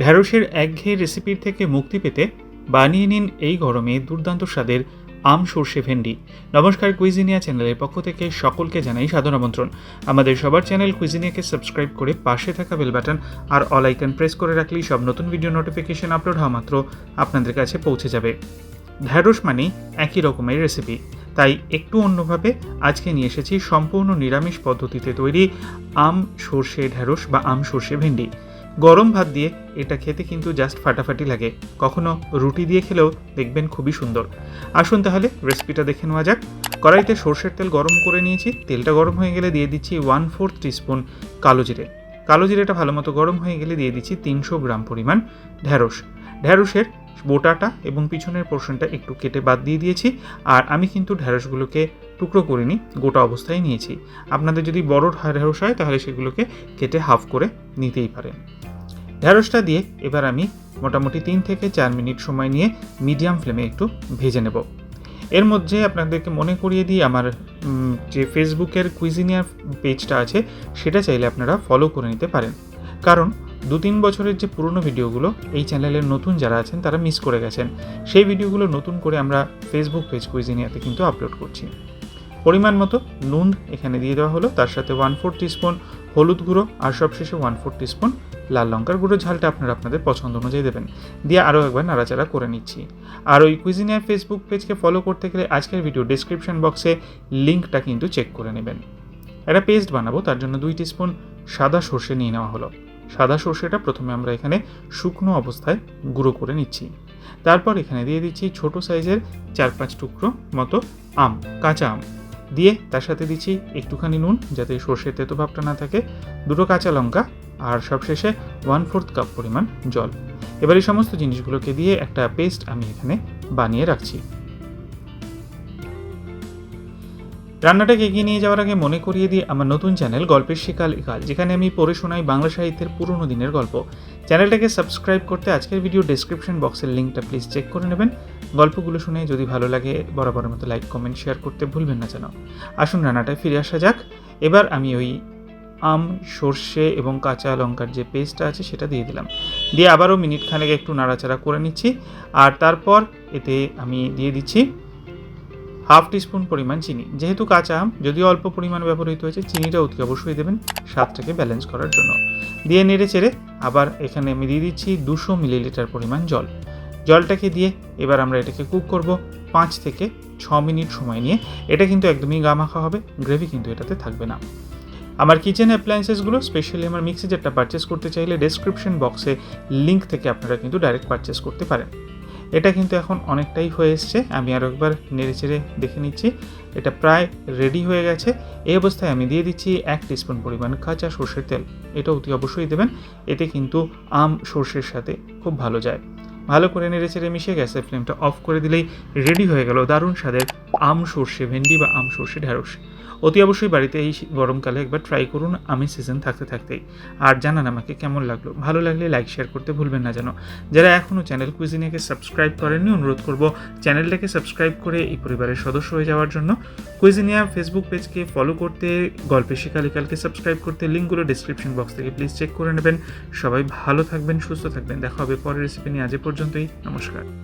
ঢ্যাঁড়সের একঘেয়ে রেসিপির থেকে মুক্তি পেতে বানিয়ে নিন এই গরমে দুর্দান্ত স্বাদের আম সর্ষে ভেন্ডি। নমস্কার, কুইজিনিয়া চ্যানেলের পক্ষ থেকে সকলকে জানাই সাদর আমন্ত্রণ। আমাদের সবার চ্যানেল কুইজিনিয়াকে সাবস্ক্রাইব করে পাশে থাকা বেল বাটন আর অল আইকন প্রেস করে রাখলেই সব নতুন ভিডিও নোটিফিকেশন আপলোড হওয়া মাত্র আপনাদের কাছে পৌঁছে যাবে। ঢ্যাঁড়স মানেই একই রকমের রেসিপি, তাই একটু অন্যভাবে আজকে নিয়ে এসেছি সম্পূর্ণ নিরামিষ পদ্ধতিতে তৈরি আম সর্ষে ঢ্যাঁড়স বা আম সর্ষে ভেন্ডি। গরম ভাত দিয়ে এটা খেতে কিন্তু জাস্ট ফাটাফাটি লাগে, কখনো রুটি দিয়ে খেলেও দেখবেন খুবই সুন্দর। আসুন তাহলে রেসিপিটা দেখে নেওয়া যাক। কড়াইতে সর্ষের তেল গরম করে নিয়েছি। তেলটা গরম হয়ে গেলে দিয়ে দিচ্ছি 1/4 টিস্পুন কালো জিরে। কালো জিরেটা ভালো মতো গরম হয়ে গেলে দিয়ে দিচ্ছি 300 গ্রাম পরিমাণ ঢ্যাঁড়স। ঢ্যাঁড়সের বোটাটা এবং পিছনের পোর্শনটা একটু কেটে বাদ দিয়ে দিয়েছি। আর আমি কিন্তু ঢ্যাঁড়সগুলোকে টুকরো করিনি, গোটা অবস্থায় নিয়েছি। আপনাদের যদি বড় ঢ্যাঁড়স হয় তাহলে সেগুলোকে কেটে হাফ করে নিতেই পারেন। ঢ্যাঁড়সটা দিয়ে এবার আমি মোটামুটি 3 থেকে 4 মিনিট সময় নিয়ে মিডিয়াম ফ্লেমে একটু ভেজে নেব। এর মধ্যে আপনাদেরকে মনে করিয়ে দিই, আমার যে ফেসবুকের কুইজিনিয়ার পেজটা আছে সেটা চাইলে আপনারা ফলো করে নিতে পারেন, কারণ 2-3 বছরের যে পুরনো ভিডিওগুলো এই চ্যানেলের নতুন যারা আছেন তারা মিস করে গেছেন। সেই ভিডিওগুলো নতুন করে আমরা ফেসবুক পেজ কুইজিনিয়াতে কিন্তু আপলোড করছি। পরিমাণ মতো নুন এখানে দিয়ে দেওয়া হলো, তার সাথে 1/4 টিস্পুন হলুদ গুঁড়ো আর সবশেষে 1/4 টিস্পুন লাল লঙ্কার গুঁড়ো। ঝালটা আপনারা আপনাদের পছন্দ অনুযায়ী দেবেন। দিয়ে আরও একবার নাড়াচাড়া করে নিচ্ছি। আর ওই কুইজিনিয়ার ফেসবুক পেজকে ফলো করতে গেলে আজকের ভিডিও ডেসক্রিপশন বক্সে লিঙ্কটা কিন্তু চেক করে নেবেন। একটা পেস্ট বানাবো, তার জন্য 2 টিস্পুন সাদা সর্ষে নিয়ে নেওয়া হলো। সাদা সর্ষেটা প্রথমে আমরা এখানে শুকনো অবস্থায় গুঁড়ো করে নিচ্ছি। তারপর এখানে দিয়ে দিচ্ছি ছোট সাইজের 4-5 টুকরো মতো আম, কাঁচা আম। দিয়ে তার সাথে দিচ্ছি একটুখানি নুন যাতে সর্ষের তেতো ভাবটা না থাকে, 2টো কাঁচা লঙ্কা আর সবশেষে 1/4 কাপ পরিমাণ জল। এবার এই সমস্ত জিনিসগুলোকে দিয়ে একটা পেস্ট আমি এখানে বানিয়ে রাখছি। রান্নাটাকে এগিয়ে নিয়ে যাওয়ার আগে মনে করিয়ে দিই আমার নতুন চ্যানেল গল্পের শিকাল একাল, যেখানে আমি পড়ে শোনাই বাংলা সাহিত্যের পুরনো দিনের গল্প। চ্যানেলটাকে সাবস্ক্রাইব করতে আজকের ভিডিও ডেসক্রিপশন বক্সের লিঙ্কটা প্লিজ চেক করে নেবেন। গল্পগুলো শুনে যদি ভালো লাগে বরাবরের মতো লাইক কমেন্ট শেয়ার করতে ভুলবেন না যেন। আসুন রান্নাটায় ফিরে আসা যাক। এবার আমি ওই আম সর্ষে এবং কাঁচা লঙ্কার যে পেস্টটা আছে সেটা দিয়ে দিলাম। দিয়ে আবারও মিনিট খানেক একটু নাড়াচাড়া করে নিচ্ছি। আর তারপর এতে আমি দিয়ে দিচ্ছি 1/2 টিস্পুন পরিমাণ চিনি। যেহেতু কাঁচা আম যদিও অল্প পরিমাণ ব্যবহৃত হয়েছে, চিনিটা অতি অবশ্যই দেবেন স্বাদটাকে ব্যালেন্স করার জন্য। দিয়ে নেড়ে চেড়ে আবার এখানে আমি দিয়ে দিচ্ছি 200 মিলিলিটার পরিমাণ জল। জলটাকে দিয়ে এবার আমরা এটাকে কুক করব 5 থেকে 6 মিনিট সময় নিয়ে। এটা কিন্তু একদমই গামাখা হবে, গ্রেভি কিন্তু এটাতে থাকবে না। আমার কিচেন অ্যাপ্লায়েন্সেসগুলো স্পেশালি আমার মিক্সি জারটা পারচেস করতে চাইলে ডেসক্রিপশন বক্সে লিঙ্ক থেকে আপনারা কিন্তু ডাইরেক্ট পারচেস করতে পারেন। এটা কিন্তু এখন অনেকটাই হয়ে এসছে। আমি আরও একবার নেড়ে চেড়ে দেখে নিচ্ছি, এটা প্রায় রেডি হয়ে গেছে। এই অবস্থায় আমি দিয়ে দিচ্ছি 1 টিস্পুন পরিমাণ কাঁচা সর্ষের তেল। এটা অতি অবশ্যই দেবেন, এতে কিন্তু আম সর্ষের সাথে খুব ভালো যায়। ভালো করে নেড়ে চেড়ে মিশিয়ে গ্যাসের ফ্লেমটা অফ করে দিলেই রেডি হয়ে গেল দারুণ স্বাদের আম সর্ষে ভেন্ডি বা আম সর্ষে ঢ্যাঁড়স। অতি অবশ্যই বাড়িতে এই গরমকালে একবার ট্রাই করুন আমের সিজন থাকতে থাকতেই। আর জানান আমাকে কেমন লাগলো। ভালো লাগলে লাইক শেয়ার করতে ভুলবেন না যেন। যারা এখনও চ্যানেল কুইজিনিয়াকে সাবস্ক্রাইব করেননি অনুরোধ করব চ্যানেলটাকে সাবস্ক্রাইব করে এই পরিবারের সদস্য হয়ে যাওয়ার জন্য। কুইজিনিয়া ফেসবুক পেজকে ফলো করতে, গল্পের শিকাল একালকে সাবস্ক্রাইব করতে লিঙ্কগুলো ডিসক্রিপশন বক্স থেকে প্লিজ চেক করে নেবেন। সবাই ভালো থাকবেন, সুস্থ থাকবেন। দেখা হবে পরের রেসিপি নিয়ে। আজ পর্যন্তই, নমস্কার।